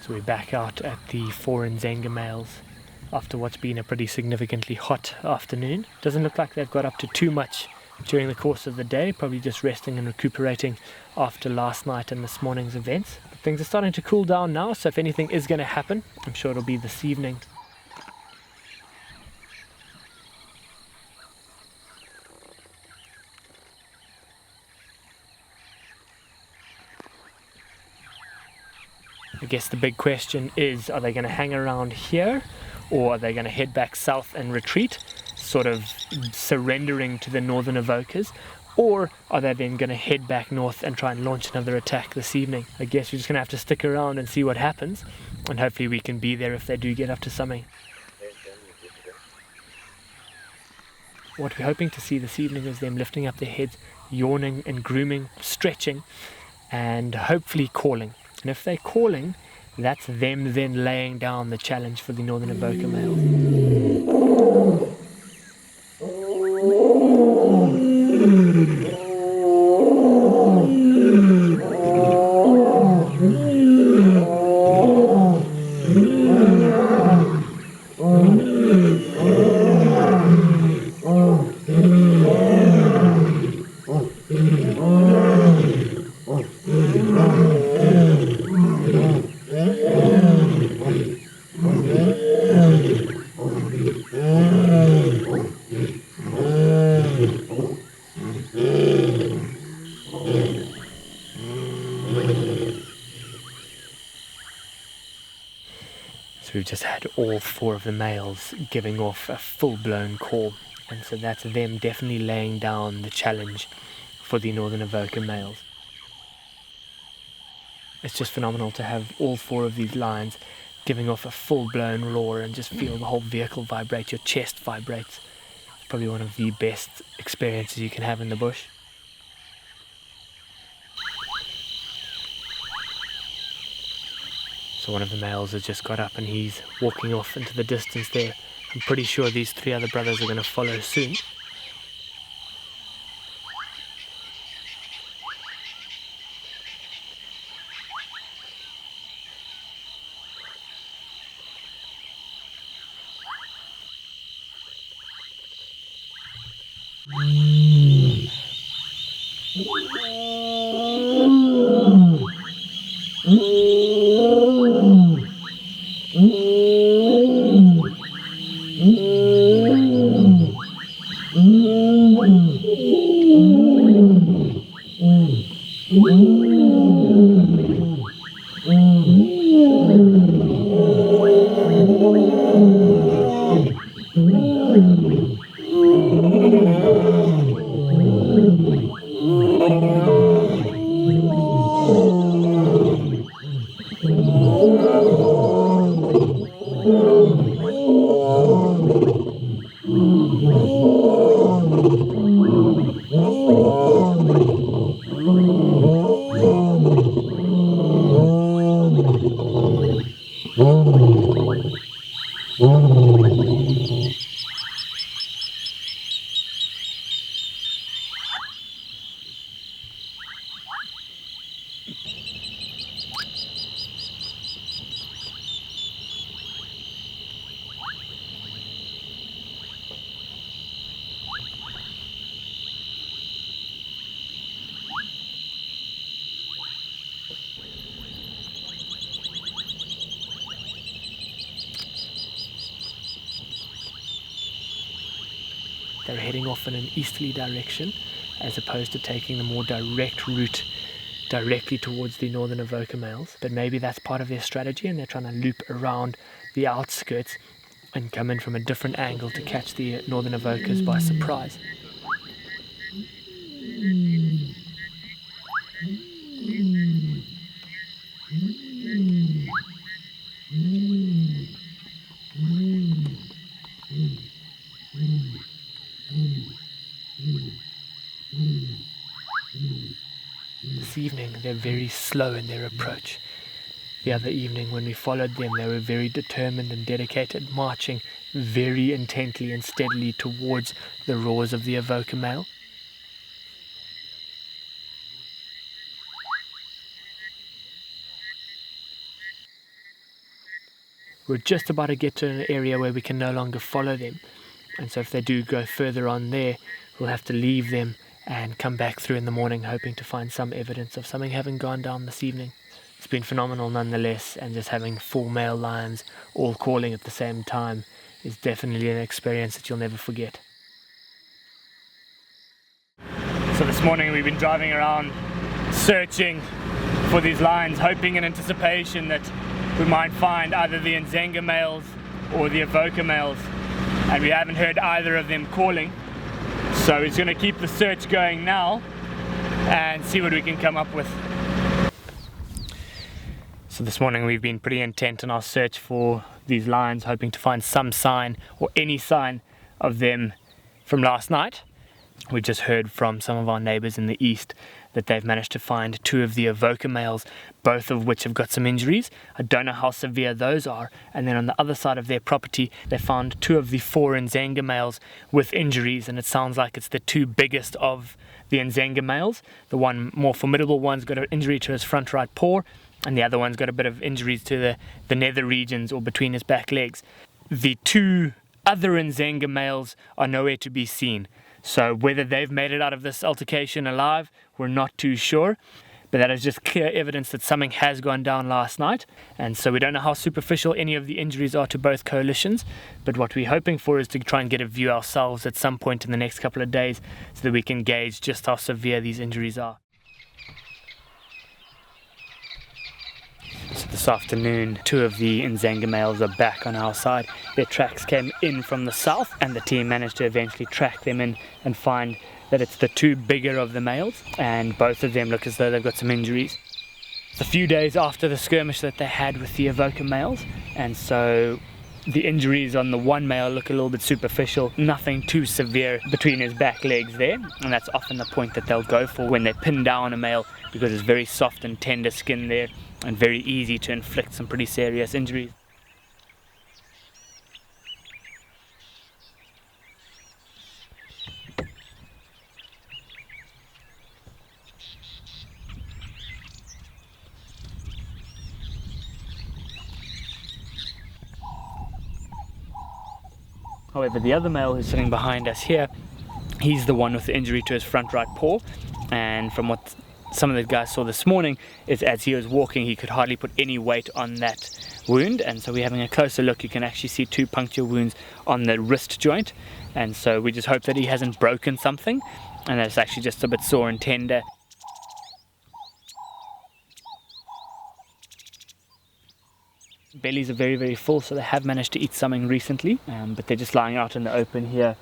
So we're back out at the 4 Ndhzenga Males after what's been a pretty significantly hot afternoon. Doesn't look like they've got up to too much during the course of the day, probably just resting and recuperating after last night and this morning's events. But things are starting to cool down now, so if anything is going to happen, I'm sure it'll be this evening. I guess the big question is, are they going to hang around here, or are they going to head back south and retreat, sort of surrendering to the Northern Avocas, or are they then going to head back north and try and launch another attack this evening? I guess we're just going to have to stick around and see what happens, and hopefully we can be there if they do get up to something. What we're hoping to see this evening is them lifting up their heads, yawning and grooming, stretching, and hopefully calling. And if they're calling, that's them then laying down the challenge for the Northern Avoca Males. So we've just had all 4 of the males giving off a full-blown call, and so that's them definitely laying down the challenge for the Northern Avoca Males. It's just phenomenal to have all 4 of these lions giving off a full-blown roar and just feel the whole vehicle vibrate, your chest vibrates. It's probably one of the best experiences you can have in the bush. So one of the males has just got up and he's walking off into the distance there. I'm pretty sure these 3 other brothers are going to follow soon. They're heading off in an easterly direction as opposed to taking the more direct route directly towards the Northern Avoca Males. But maybe that's part of their strategy and they're trying to loop around the outskirts and come in from a different angle to catch the Northern Avocas by surprise. This evening they're very slow in their approach. The other evening when we followed them, they were very determined and dedicated, marching very intently and steadily towards the roars of the Avoca Male. we're just about to get to an area where we can no longer follow them. And so if they do go further on there, we'll have to leave them and come back through in the morning, hoping to find some evidence of something having gone down this evening. It's been phenomenal nonetheless, and just having 4 male lions all calling at the same time is definitely an experience that you'll never forget. So this morning we've been driving around searching for these lions, hoping in anticipation that we might find either the Ndhzenga Males or the Avoca Males, and we haven't heard either of them calling. So we're just going to keep the search going now and see what we can come up with. So this morning we've been pretty intent on our search for these lions, hoping to find some sign or any sign of them from last night. We've just heard from some of our neighbours in the east that they've managed to find 2 of the Avoca males, both of which have got some injuries. I don't know how severe those are. And then on the other side of their property, they found 2 of the 4 Ndhzenga males with injuries, and it sounds like it's the 2 biggest of the Ndhzenga males. The one more formidable one's got an injury to his front right paw, and the other one's got a bit of injuries to the nether regions or between his back legs. The 2 other Ndhzenga males are nowhere to be seen. So whether they've made it out of this altercation alive, we're not too sure. But that is just clear evidence that something has gone down last night. And so we don't know how superficial any of the injuries are to both coalitions. But what we're hoping for is to try and get a view ourselves at some point in the next couple of days so that we can gauge just how severe these injuries are. So this afternoon, 2 of the Ndhzenga males are back on our side. Their tracks came in from the south, and the team managed to eventually track them in and find that it's the 2 bigger of the males, and both of them look as though they've got some injuries. It's a few days after the skirmish that they had with the Avoca males, and so the injuries on the one male look a little bit superficial, nothing too severe between his back legs there, and that's often the point that they'll go for when they pin down a male, because it's very soft and tender skin there and very easy to inflict some pretty serious injuries. However, the other male who's sitting behind us here, he's the one with the injury to his front right paw, and from what some of the guys saw this morning is as he was walking he could hardly put any weight on that wound, and so we're having a closer look. You can actually see 2 puncture wounds on the wrist joint, and so we just hope that he hasn't broken something and that it's actually just a bit sore and tender. Bellies are very, very full, so they have managed to eat something recently, but they're just lying out in the open here.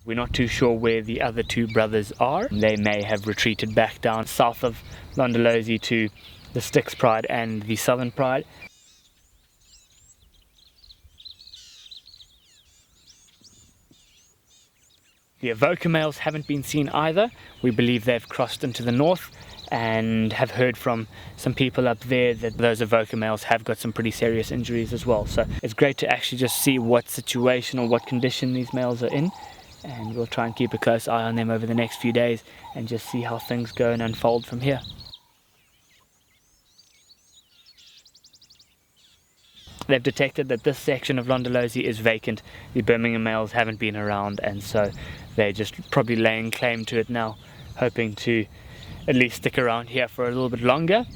We're not too sure where the other 2 brothers are. They may have retreated back down south of Londolozi to the Styx Pride and the Southern Pride. The Avoca males haven't been seen either. We believe they've crossed into the north, and have heard from some people up there that those Avoca males have got some pretty serious injuries as well. So it's great to actually just see what situation or what condition these males are in, and we'll try and keep a close eye on them over the next few days and just see how things go and unfold from here. They've detected that this section of Londolozi is vacant. The Birmingham males haven't been around, and so they're just probably laying claim to it now, hoping to at least stick around here for a little bit longer.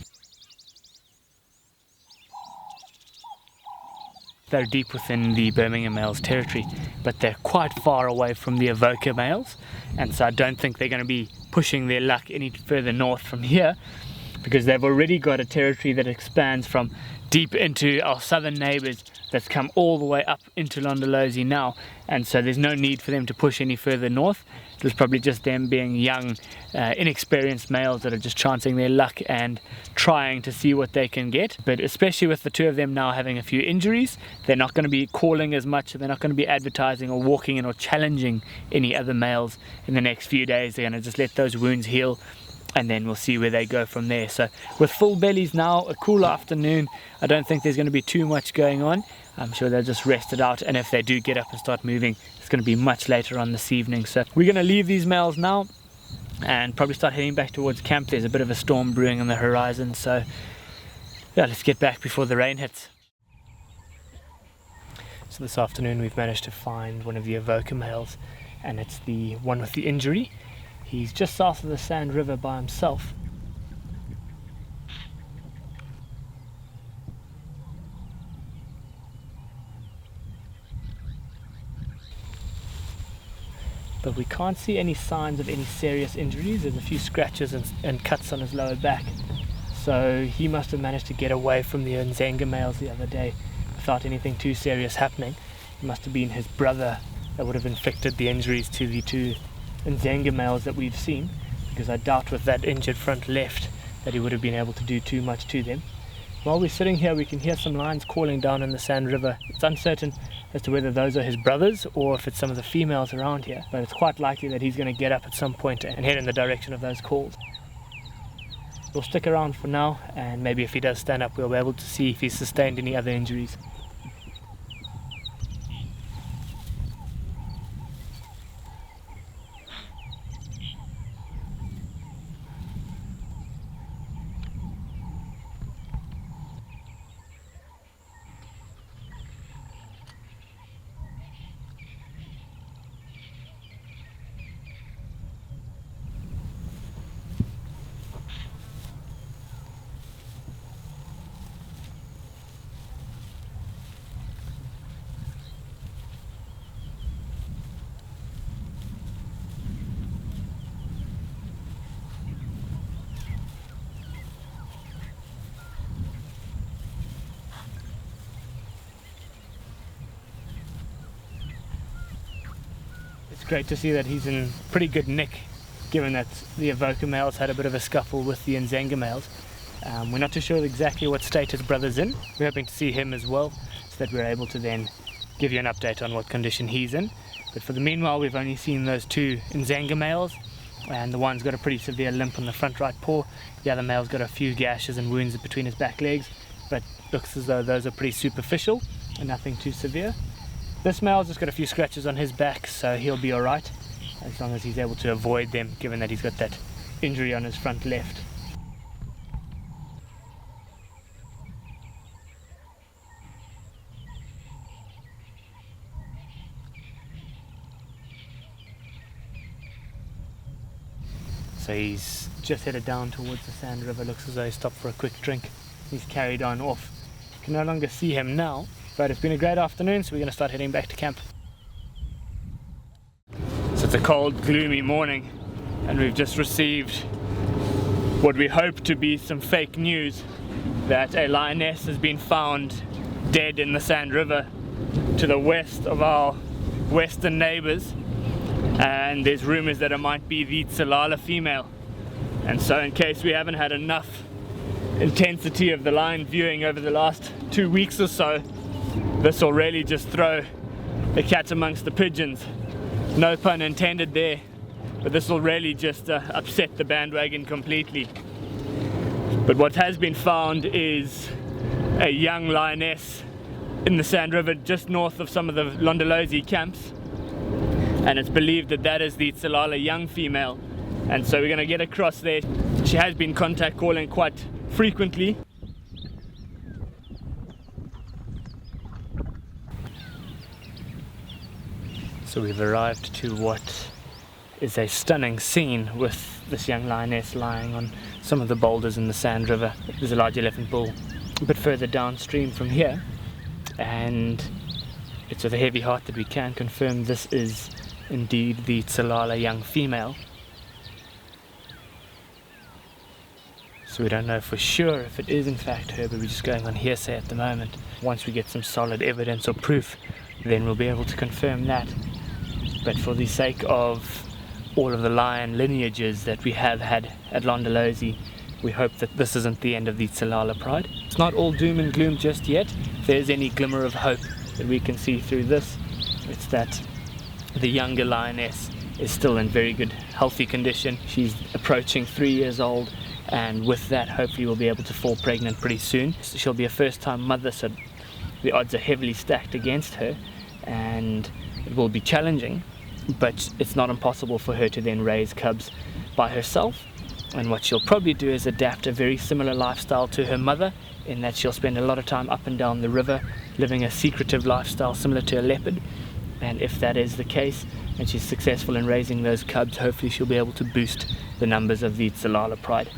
They're deep within the Birmingham males territory, but they're quite far away from the Avoca males, and so I don't think they're going to be pushing their luck any further north from here, because they've already got a territory that expands from deep into our southern neighbours that's come all the way up into Londolozi now, and so there's no need for them to push any further north. It was probably just them being young, inexperienced males that are just chancing their luck and trying to see what they can get. But especially with the 2 of them now having a few injuries, they're not going to be calling as much, they're not going to be advertising or walking in or challenging any other males in the next few days. They're going to just let those wounds heal, and then we'll see where they go from there. So with full bellies now, a cool afternoon, I don't think there's going to be too much going on. I'm sure they'll just rest it out, and if they do get up and start moving, it's going to be much later on this evening. So we're going to leave these males now and probably start heading back towards camp. There's a bit of a storm brewing on the horizon, so yeah, let's get back before the rain hits. So this afternoon we've managed to find one of the Avoca males, and it's the one with the injury. He's just south of the Sand River by himself. But we can't see any signs of any serious injuries. There's a few scratches and cuts on his lower back. So he must have managed to get away from the Ndhzenga Males the other day without anything too serious happening. It must have been his brother that would have inflicted the injuries to the two Ndhzenga Males that we've seen, because I doubt with that injured front left that he would have been able to do too much to them. While we're sitting here, we can hear some lions calling down in the Sand River. It's uncertain as to whether those are his brothers or if it's some of the females around here, but it's quite likely that he's going to get up at some point and head in the direction of those calls. We'll stick around for now, and maybe if he does stand up, we'll be able to see if he's sustained any other injuries. It's great to see that he's in pretty good nick, given that the Avoca males had a bit of a scuffle with the Ndhzenga males. We're not too sure exactly what state his brother's in. We're hoping to see him as well, so that we're able to then give you an update on what condition he's in. But for the meanwhile, we've only seen those two Ndhzenga males, and the one's got a pretty severe limp on the front right paw. The other male's got a few gashes and wounds between his back legs, but looks as though those are pretty superficial and nothing too severe. This male's just got a few scratches on his back, so he'll be alright, as long as he's able to avoid them, given that he's got that injury on his front left. So he's just headed down towards the Sand River. Looks as though he stopped for a quick drink. He's carried on off. You can no longer see him now, but it's been a great afternoon, so we're going to start heading back to camp. So it's a cold, gloomy morning, and we've just received what we hope to be some fake news that a lioness has been found dead in the Sand River to the west of our western neighbors, and there's rumors that it might be the Tsalala female. And so, in case we haven't had enough intensity of the lion viewing over the last 2 weeks or so, this will really just throw the cat amongst the pigeons. No pun intended there, but this will really just upset the bandwagon completely. But what has been found is a young lioness in the Sand River just north of some of the Londolozi camps, and it's believed that that is the Tsalala young female. And so we're going to get across there. She has been contact calling quite frequently. So we've arrived to what is a stunning scene with this young lioness lying on some of the boulders in the Sand River. There's a large elephant bull a bit further downstream from here, and it's with a heavy heart that we can confirm this is indeed the Tsalala young female. So we don't know for sure if it is in fact her, but we're just going on hearsay at the moment. Once we get some solid evidence or proof, then we'll be able to confirm that. But for the sake of all of the lion lineages that we have had at Londolozi, we hope that this isn't the end of the Tsalala pride. It's not all doom and gloom just yet. If there's any glimmer of hope that we can see through this, it's that the younger lioness is still in very good, healthy condition. She's approaching 3 years old, and with that, hopefully we'll be able to fall pregnant pretty soon. So she'll be a first-time mother, so the odds are heavily stacked against her, and it will be challenging, but it's not impossible for her to then raise cubs by herself. and what she'll probably do is adapt a very similar lifestyle to her mother, in that she'll spend a lot of time up and down the river living a secretive lifestyle similar to a leopard. And if that is the case and she's successful in raising those cubs, hopefully she'll be able to boost the numbers of the Tsalala pride.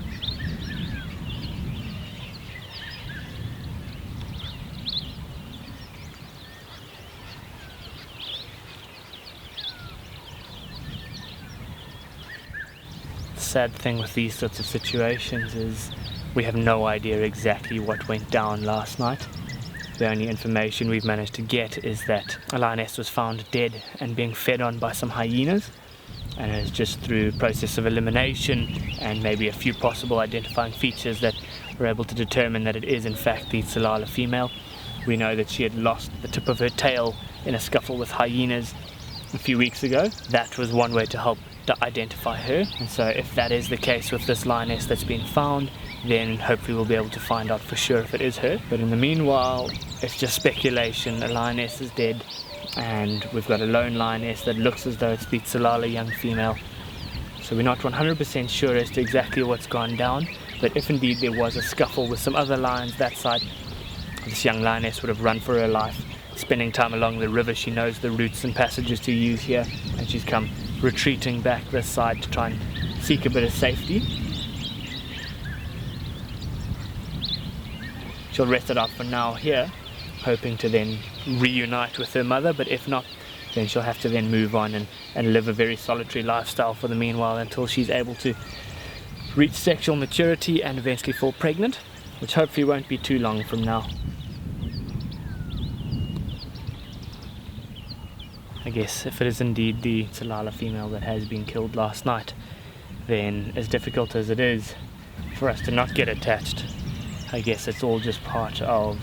The sad thing with these sorts of situations is we have no idea exactly what went down last night. The only information we've managed to get is that a lioness was found dead and being fed on by some hyenas, and it is just through process of elimination and maybe a few possible identifying features that we're able to determine that it is in fact the Tsalala female. We know that she had lost the tip of her tail in a scuffle with hyenas a few weeks ago. That was one way to help to identify her, and so if that is the case with this lioness that's been found, then hopefully we'll be able to find out for sure if it is her. But in the meanwhile, it's just speculation. A lioness is dead, and we've got a lone lioness that looks as though it's the Tsalala young female. So we're not 100% sure as to exactly what's gone down, but if indeed there was a scuffle with some other lions that side, this young lioness would have run for her life, spending time along the river. She knows the routes and passages to use here, and she's come retreating back this side to try and seek a bit of safety. She'll rest it out for now here, hoping to then reunite with her mother, but if not, then she'll have to then move on and live a very solitary lifestyle for the meanwhile until she's able to reach sexual maturity and eventually fall pregnant, which hopefully won't be too long from now. I guess if it is indeed the Tsalala female that has been killed last night, then as difficult as it is for us to not get attached, I guess it's all just part of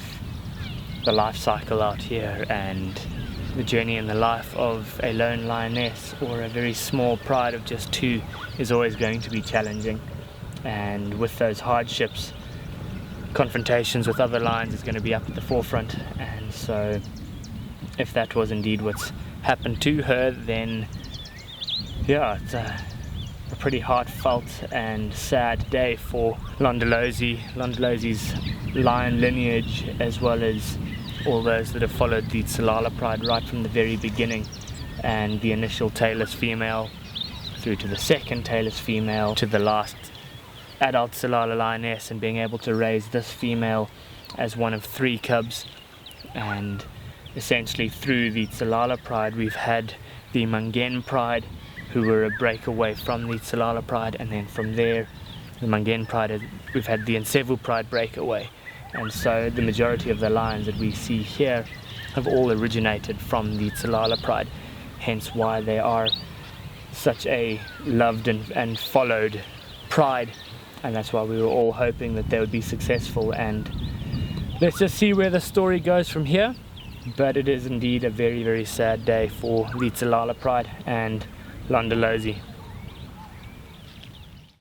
the life cycle out here, and the journey in the life of a lone lioness or a very small pride of just two is always going to be challenging. And with those hardships, confrontations with other lions is going to be up at the forefront. And so if that was indeed what's happened to her, then yeah, it's a pretty heartfelt and sad day for Londolozi, Londolozi's lion lineage, as well as all those that have followed the Tsalala pride right from the very beginning, and the initial tailless female through to the second tailless female to the last adult Tsalala lioness, and being able to raise this female as one of 3 cubs. And essentially through the Tsalala pride we've had the Mungen pride, who were a breakaway from the Tsalala pride, and then from there the Mungen pride, we've had the Ndhzenga pride breakaway. And so the majority of the lions that we see here have all originated from the Tsalala pride, hence why they are such a loved and followed pride, and that's why we were all hoping that they would be successful. And let's just see where the story goes from here. But it is indeed a very, very sad day for the Tsalala pride and Londolozi.